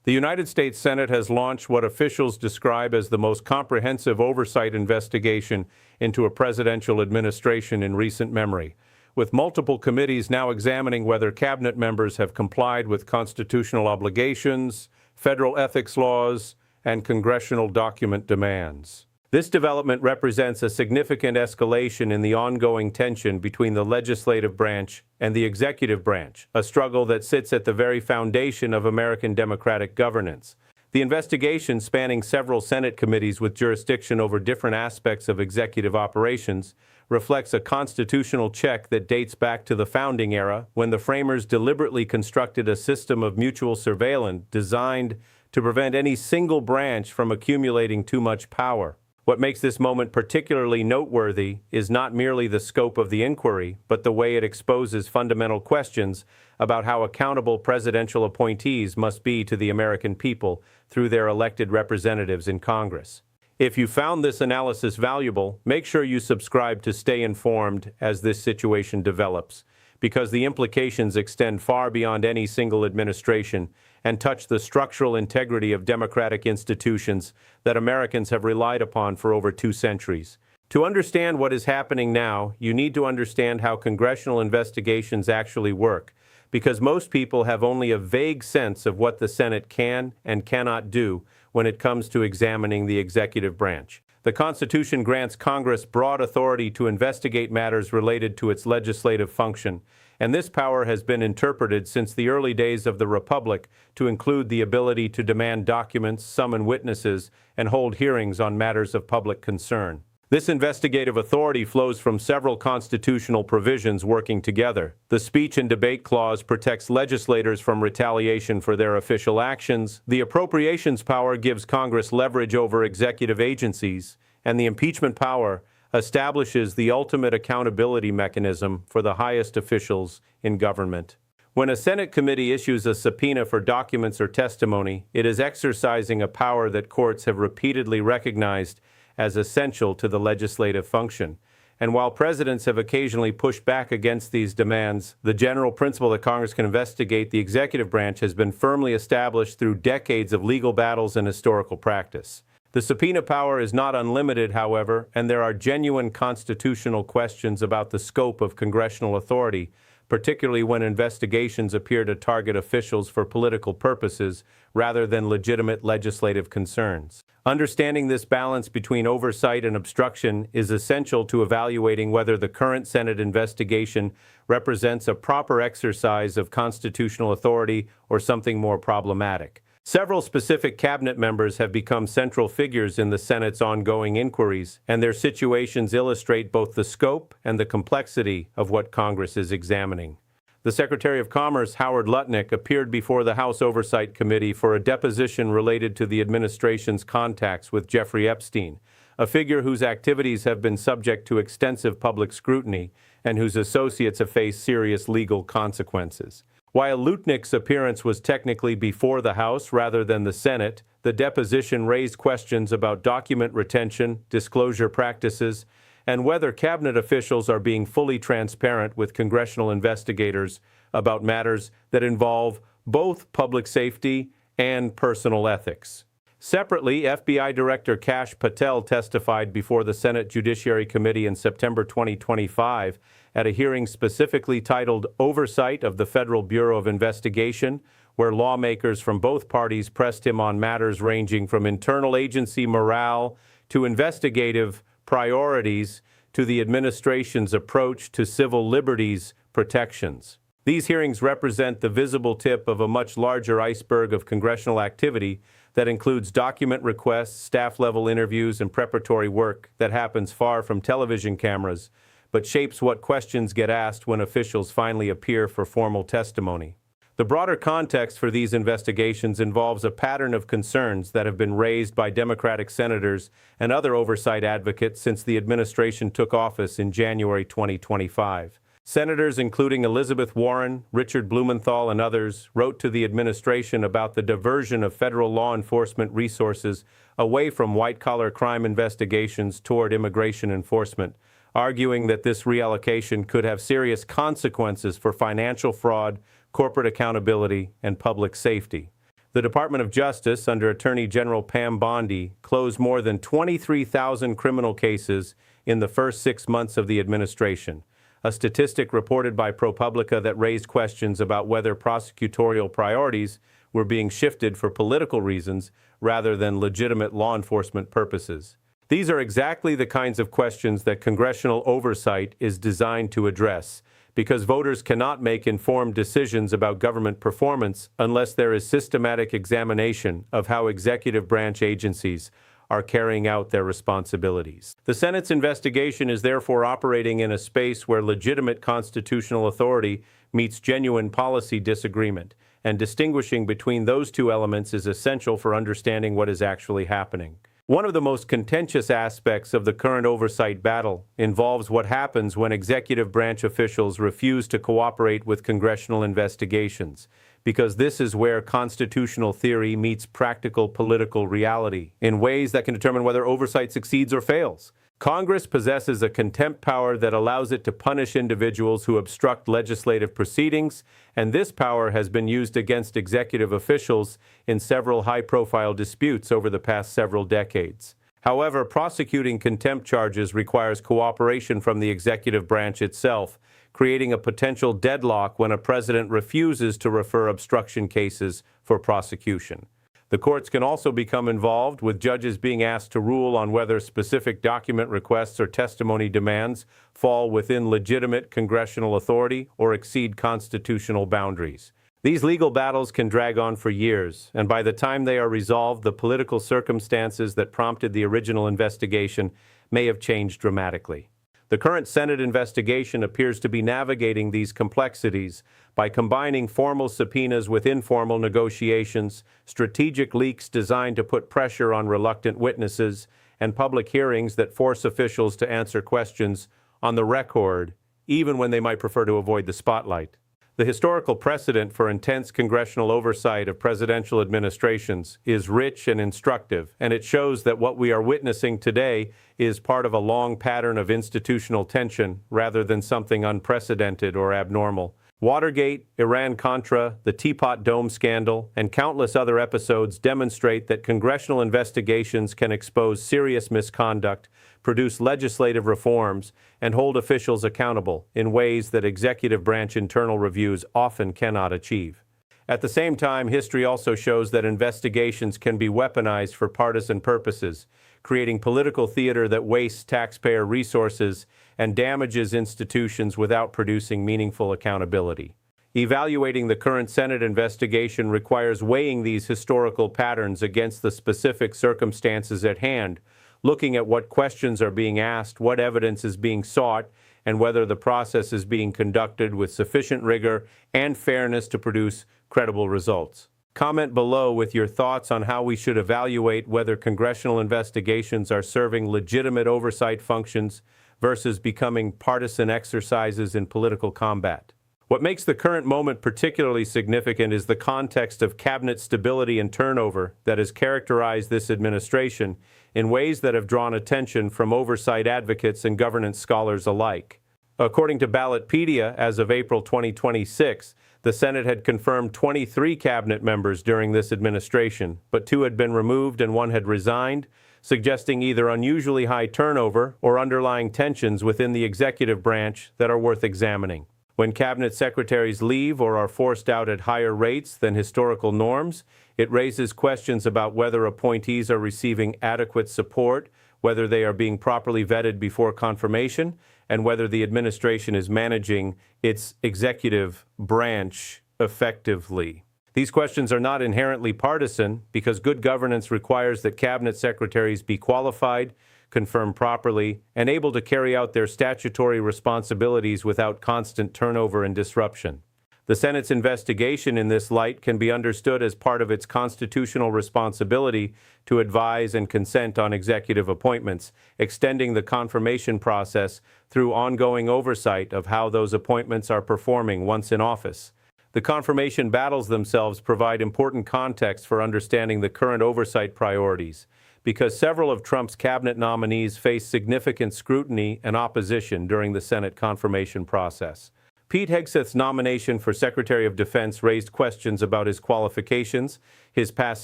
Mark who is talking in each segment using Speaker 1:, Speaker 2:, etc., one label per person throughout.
Speaker 1: The United States Senate has launched what officials describe as the most comprehensive oversight investigation into a presidential administration in recent memory, with multiple committees now examining whether cabinet members have complied with constitutional obligations, federal ethics laws, and congressional document demands. This development represents a significant escalation in the ongoing tension between the legislative branch and the executive branch, a struggle that sits at the very foundation of American democratic governance. The investigation, spanning several Senate committees with jurisdiction over different aspects of executive operations, reflects a constitutional check that dates back to the founding era, when the framers deliberately constructed a system of mutual surveillance designed to prevent any single branch from accumulating too much power. What makes this moment particularly noteworthy is not merely the scope of the inquiry, but the way it exposes fundamental questions about how accountable presidential appointees must be to the American people through their elected representatives in Congress. If you found this analysis valuable, make sure you subscribe to stay informed as this situation develops, because the implications extend far beyond any single administration and touch the structural integrity of democratic institutions that Americans have relied upon for over 2 centuries. To understand what is happening now, you need to understand how congressional investigations actually work, because most people have only a vague sense of what the Senate can and cannot do when it comes to examining the executive branch. The Constitution grants Congress broad authority to investigate matters related to its legislative function, and this power has been interpreted since the early days of the Republic to include the ability to demand documents, summon witnesses, and hold hearings on matters of public concern. This investigative authority flows from several constitutional provisions working together. The Speech and Debate Clause protects legislators from retaliation for their official actions. The Appropriations Power gives Congress leverage over executive agencies, and the impeachment power establishes the ultimate accountability mechanism for the highest officials in government. When a Senate committee issues a subpoena for documents or testimony, it is exercising a power that courts have repeatedly recognized as essential to the legislative function. And while presidents have occasionally pushed back against these demands, the general principle that Congress can investigate the executive branch has been firmly established through decades of legal battles and historical practice. The subpoena power is not unlimited, however, and there are genuine constitutional questions about the scope of congressional authority, particularly when investigations appear to target officials for political purposes rather than legitimate legislative concerns. Understanding this balance between oversight and obstruction is essential to evaluating whether the current Senate investigation represents a proper exercise of constitutional authority or something more problematic. Several specific cabinet members have become central figures in the Senate's ongoing inquiries, and their situations illustrate both the scope and the complexity of what Congress is examining. The Secretary of Commerce, Howard Lutnick, appeared before the House Oversight Committee for a deposition related to the administration's contacts with Jeffrey Epstein, a figure whose activities have been subject to extensive public scrutiny and whose associates have faced serious legal consequences. While Lutnick's appearance was technically before the House rather than the Senate, the deposition raised questions about document retention, disclosure practices, and whether cabinet officials are being fully transparent with congressional investigators about matters that involve both public safety and personal ethics. Separately, FBI Director Kash Patel testified before the Senate Judiciary Committee in September 2025 at a hearing specifically titled Oversight of the Federal Bureau of Investigation, where lawmakers from both parties pressed him on matters ranging from internal agency morale to investigative priorities to the administration's approach to civil liberties protections. These hearings represent the visible tip of a much larger iceberg of congressional activity that includes document requests, staff-level interviews, and preparatory work that happens far from television cameras, but shapes what questions get asked when officials finally appear for formal testimony. The broader context for these investigations involves a pattern of concerns that have been raised by Democratic senators and other oversight advocates since the administration took office in January 2025. Senators including Elizabeth Warren, Richard Blumenthal, and others wrote to the administration about the diversion of federal law enforcement resources away from white-collar crime investigations toward immigration enforcement, arguing that this reallocation could have serious consequences for financial fraud, corporate accountability, and public safety. The Department of Justice, under Attorney General Pam Bondi, closed more than 23,000 criminal cases in the first 6 months of the administration, a statistic reported by ProPublica that raised questions about whether prosecutorial priorities were being shifted for political reasons rather than legitimate law enforcement purposes. These are exactly the kinds of questions that congressional oversight is designed to address, because voters cannot make informed decisions about government performance unless there is systematic examination of how executive branch agencies are carrying out their responsibilities. The Senate's investigation is therefore operating in a space where legitimate constitutional authority meets genuine policy disagreement, and distinguishing between those two elements is essential for understanding what is actually happening. One of the most contentious aspects of the current oversight battle involves what happens when executive branch officials refuse to cooperate with congressional investigations, because this is where constitutional theory meets practical political reality in ways that can determine whether oversight succeeds or fails. Congress possesses a contempt power that allows it to punish individuals who obstruct legislative proceedings, and this power has been used against executive officials in several high-profile disputes over the past several decades. However, prosecuting contempt charges requires cooperation from the executive branch itself, creating a potential deadlock when a president refuses to refer obstruction cases for prosecution. The courts can also become involved, with judges being asked to rule on whether specific document requests or testimony demands fall within legitimate congressional authority or exceed constitutional boundaries. These legal battles can drag on for years, and by the time they are resolved, the political circumstances that prompted the original investigation may have changed dramatically. The current Senate investigation appears to be navigating these complexities by combining formal subpoenas with informal negotiations, strategic leaks designed to put pressure on reluctant witnesses, and public hearings that force officials to answer questions on the record, even when they might prefer to avoid the spotlight. The historical precedent for intense congressional oversight of presidential administrations is rich and instructive, and it shows that what we are witnessing today is part of a long pattern of institutional tension rather than something unprecedented or abnormal. Watergate, Iran-Contra, the Teapot Dome scandal, and countless other episodes demonstrate that congressional investigations can expose serious misconduct, produce legislative reforms, and hold officials accountable in ways that executive branch internal reviews often cannot achieve. At the same time, history also shows that investigations can be weaponized for partisan purposes, creating political theater that wastes taxpayer resources and damages institutions without producing meaningful accountability. Evaluating the current Senate investigation requires weighing these historical patterns against the specific circumstances at hand, looking at what questions are being asked, what evidence is being sought, and whether the process is being conducted with sufficient rigor and fairness to produce credible results. Comment below with your thoughts on how we should evaluate whether congressional investigations are serving legitimate oversight functions versus becoming partisan exercises in political combat. What makes the current moment particularly significant is the context of cabinet stability and turnover that has characterized this administration in ways that have drawn attention from oversight advocates and governance scholars alike. According to Ballotpedia, as of April 2026, the Senate had confirmed 23 cabinet members during this administration, but 2 had been removed and 1 had resigned, suggesting either unusually high turnover or underlying tensions within the executive branch that are worth examining. When cabinet secretaries leave or are forced out at higher rates than historical norms, it raises questions about whether appointees are receiving adequate support, whether they are being properly vetted before confirmation, and whether the administration is managing its executive branch effectively. These questions are not inherently partisan because good governance requires that cabinet secretaries be qualified, confirmed properly, and able to carry out their statutory responsibilities without constant turnover and disruption. The Senate's investigation in this light can be understood as part of its constitutional responsibility to advise and consent on executive appointments, extending the confirmation process through ongoing oversight of how those appointments are performing once in office. The confirmation battles themselves provide important context for understanding the current oversight priorities, because several of Trump's cabinet nominees face significant scrutiny and opposition during the Senate confirmation process. Pete Hegseth's nomination for Secretary of Defense raised questions about his qualifications, his past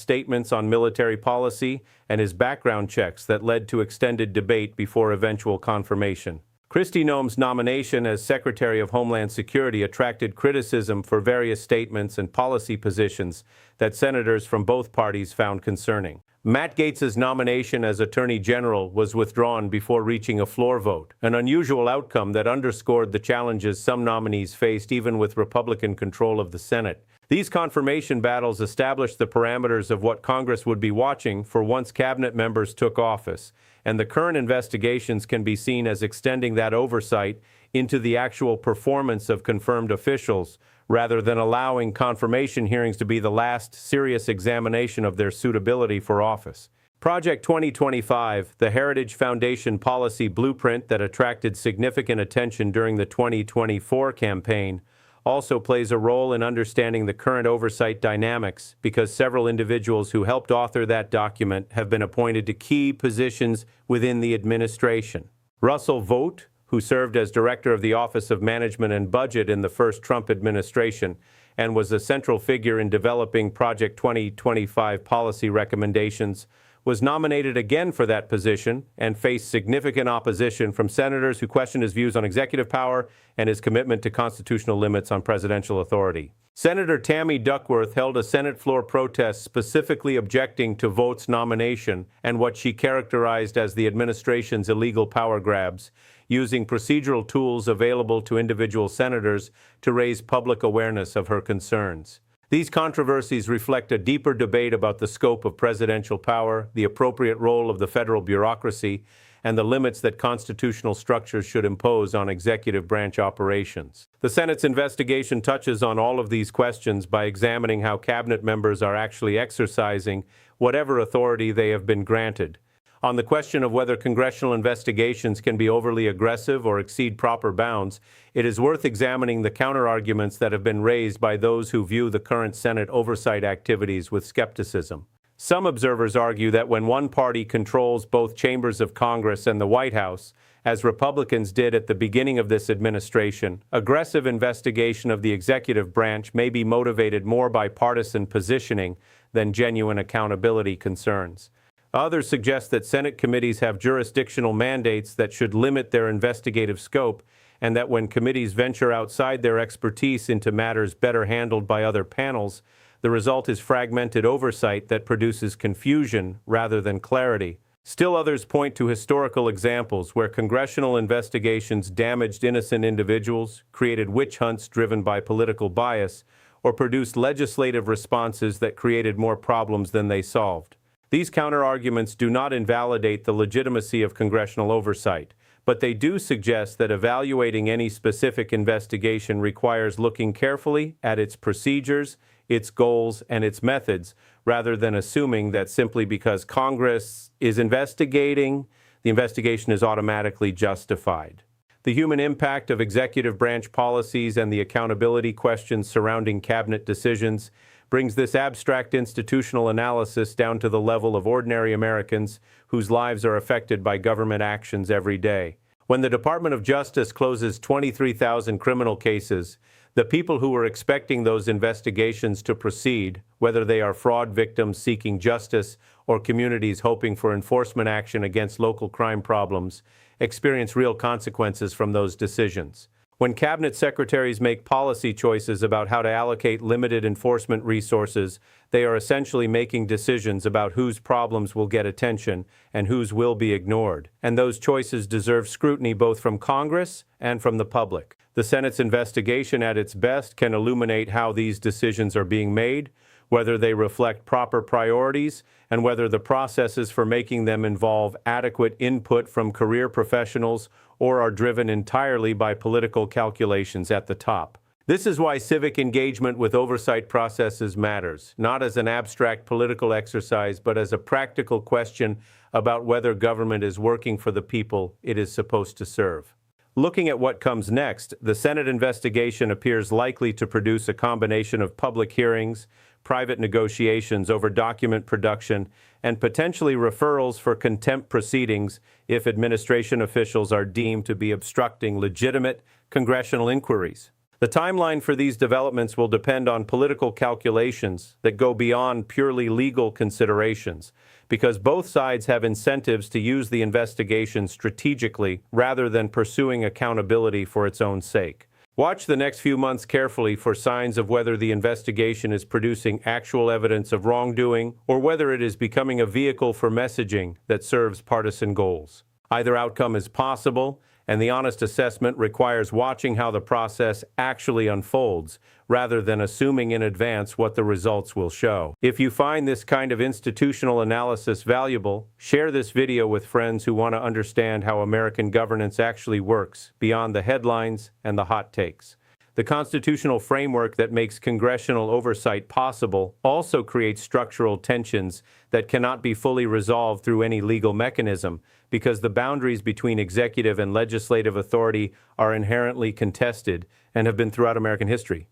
Speaker 1: statements on military policy, and his background checks that led to extended debate before eventual confirmation. Kristi Noem's nomination as Secretary of Homeland Security attracted criticism for various statements and policy positions that senators from both parties found concerning. Matt Gaetz's nomination as Attorney General was withdrawn before reaching a floor vote, an unusual outcome that underscored the challenges some nominees faced even with Republican control of the Senate. These confirmation battles established the parameters of what Congress would be watching for once cabinet members took office, and the current investigations can be seen as extending that oversight into the actual performance of confirmed officials, rather than allowing confirmation hearings to be the last serious examination of their suitability for office. Project 2025, the Heritage Foundation policy blueprint that attracted significant attention during the 2024 campaign, also plays a role in understanding the current oversight dynamics because several individuals who helped author that document have been appointed to key positions within the administration. Russell Vought, who served as Director of the Office of Management and Budget in the first Trump administration and was a central figure in developing Project 2025 policy recommendations, was nominated again for that position and faced significant opposition from senators who questioned his views on executive power and his commitment to constitutional limits on presidential authority. Senator Tammy Duckworth held a Senate floor protest specifically objecting to Vought's nomination and what she characterized as the administration's illegal power grabs, using procedural tools available to individual senators to raise public awareness of her concerns. These controversies reflect a deeper debate about the scope of presidential power, the appropriate role of the federal bureaucracy, and the limits that constitutional structures should impose on executive branch operations. The Senate's investigation touches on all of these questions by examining how cabinet members are actually exercising whatever authority they have been granted. On the question of whether congressional investigations can be overly aggressive or exceed proper bounds, it is worth examining the counterarguments that have been raised by those who view the current Senate oversight activities with skepticism. Some observers argue that when one party controls both chambers of Congress and the White House, as Republicans did at the beginning of this administration, aggressive investigation of the executive branch may be motivated more by partisan positioning than genuine accountability concerns. Others suggest that Senate committees have jurisdictional mandates that should limit their investigative scope, and that when committees venture outside their expertise into matters better handled by other panels, the result is fragmented oversight that produces confusion rather than clarity. Still others point to historical examples where congressional investigations damaged innocent individuals, created witch hunts driven by political bias, or produced legislative responses that created more problems than they solved. These counterarguments do not invalidate the legitimacy of congressional oversight, but they do suggest that evaluating any specific investigation requires looking carefully at its procedures, its goals, and its methods, rather than assuming that simply because Congress is investigating, the investigation is automatically justified. The human impact of executive branch policies and the accountability questions surrounding cabinet decisions brings this abstract institutional analysis down to the level of ordinary Americans whose lives are affected by government actions every day. When the Department of Justice closes 23,000 criminal cases, the people who were expecting those investigations to proceed, whether they are fraud victims seeking justice or communities hoping for enforcement action against local crime problems, experience real consequences from those decisions. When cabinet secretaries make policy choices about how to allocate limited enforcement resources, they are essentially making decisions about whose problems will get attention and whose will be ignored. And those choices deserve scrutiny both from Congress and from the public. The Senate's investigation at its best can illuminate how these decisions are being made, whether they reflect proper priorities, and whether the processes for making them involve adequate input from career professionals or are driven entirely by political calculations at the top. This is why civic engagement with oversight processes matters, not as an abstract political exercise, but as a practical question about whether government is working for the people it is supposed to serve. Looking at what comes next, the Senate investigation appears likely to produce a combination of public hearings, private negotiations over document production, and potentially referrals for contempt proceedings if administration officials are deemed to be obstructing legitimate congressional inquiries. The timeline for these developments will depend on political calculations that go beyond purely legal considerations, because both sides have incentives to use the investigation strategically rather than pursuing accountability for its own sake. Watch the next few months carefully for signs of whether the investigation is producing actual evidence of wrongdoing or whether it is becoming a vehicle for messaging that serves partisan goals. Either outcome is possible, and the honest assessment requires watching how the process actually unfolds, rather than assuming in advance what the results will show. If you find this kind of institutional analysis valuable, share this video with friends who want to understand how American governance actually works, beyond the headlines and the hot takes. The constitutional framework that makes congressional oversight possible also creates structural tensions that cannot be fully resolved through any legal mechanism, because the boundaries between executive and legislative authority are inherently contested and have been throughout American history.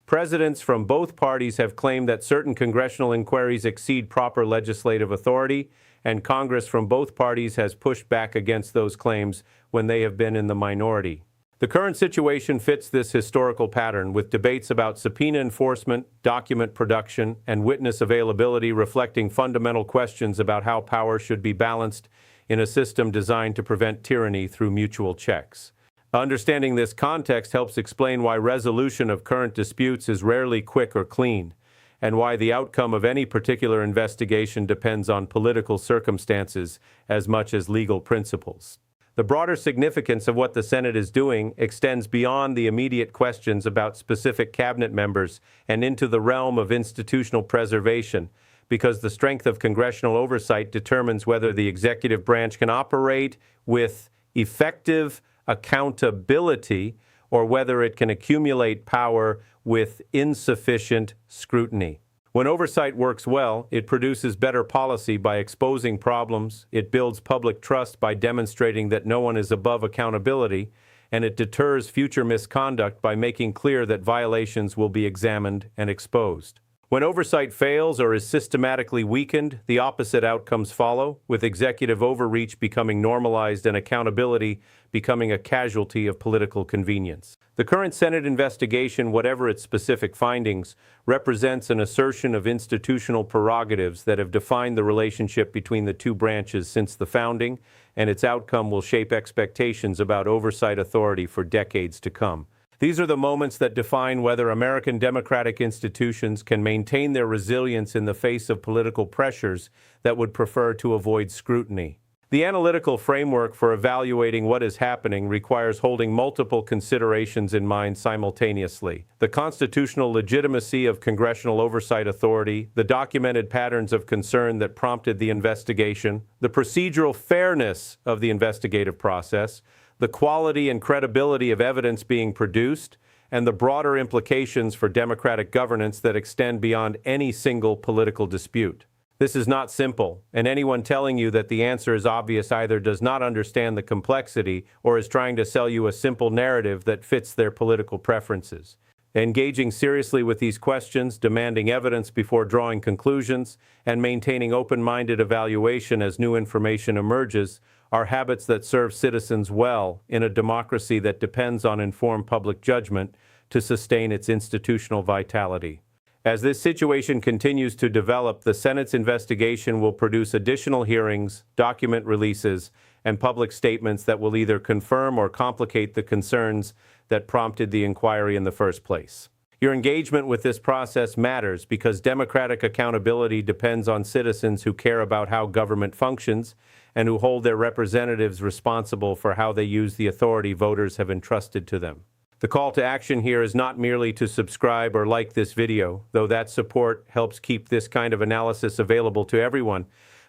Speaker 1: Presidents from both parties have claimed that certain congressional inquiries exceed proper legislative authority, and Congress from both parties has pushed back against those claims when they have been in the minority. The current situation fits this historical pattern, with debates about subpoena enforcement, document production, and witness availability reflecting fundamental questions about how power should be balanced in a system designed to prevent tyranny through mutual checks. Understanding this context helps explain why resolution of current disputes is rarely quick or clean, and why the outcome of any particular investigation depends on political circumstances as much as legal principles. The broader significance of what the Senate is doing extends beyond the immediate questions about specific cabinet members and into the realm of institutional preservation, because the strength of congressional oversight determines whether the executive branch can operate with effective accountability or whether it can accumulate power with insufficient scrutiny. When oversight works well, it produces better policy by exposing problems, it builds public trust by demonstrating that no one is above accountability, and it deters future misconduct by making clear that violations will be examined and exposed. When oversight fails or is systematically weakened, the opposite outcomes follow, with executive overreach becoming normalized and accountability becoming a casualty of political convenience. The current Senate investigation, whatever its specific findings, represents an assertion of institutional prerogatives that have defined the relationship between the two branches since the founding, and its outcome will shape expectations about oversight authority for decades to come. These are the moments that define whether American democratic institutions can maintain their resilience in the face of political pressures that would prefer to avoid scrutiny. The analytical framework for evaluating what is happening requires holding multiple considerations in mind simultaneously: the constitutional legitimacy of congressional oversight authority, the documented patterns of concern that prompted the investigation, the procedural fairness of the investigative process, the quality and credibility of evidence being produced, and the broader implications for democratic governance that extend beyond any single political dispute. This is not simple, and anyone telling you that the answer is obvious either does not understand the complexity or is trying to sell you a simple narrative that fits their political preferences. Engaging seriously with these questions, demanding evidence before drawing conclusions, and maintaining open-minded evaluation as new information emerges are habits that serve citizens well in a democracy that depends on informed public judgment to sustain its institutional vitality. As this situation continues to develop, the Senate's investigation will produce additional hearings, document releases, and public statements that will either confirm or complicate the concerns that prompted the inquiry in the first place. Your engagement with this process matters because democratic accountability depends on citizens who care about how government functions and who hold their representatives responsible for how they use the authority voters have entrusted to them. The call to action here is not merely to subscribe or like this video, though that support helps keep this kind of analysis available to everyone,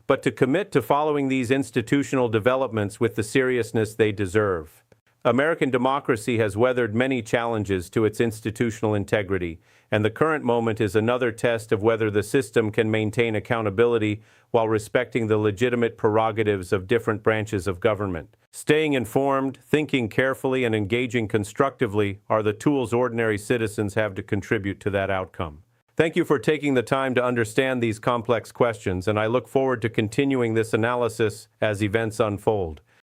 Speaker 1: but to commit to following these institutional developments with the seriousness they deserve. American democracy has weathered many challenges to its institutional integrity, and the current moment is another test of whether the system can maintain accountability while respecting the legitimate prerogatives of different branches of government. Staying informed, thinking carefully, and engaging constructively are the tools ordinary citizens have to contribute to that outcome. Thank you for taking the time to understand these complex questions, and I look forward to continuing this analysis as events unfold.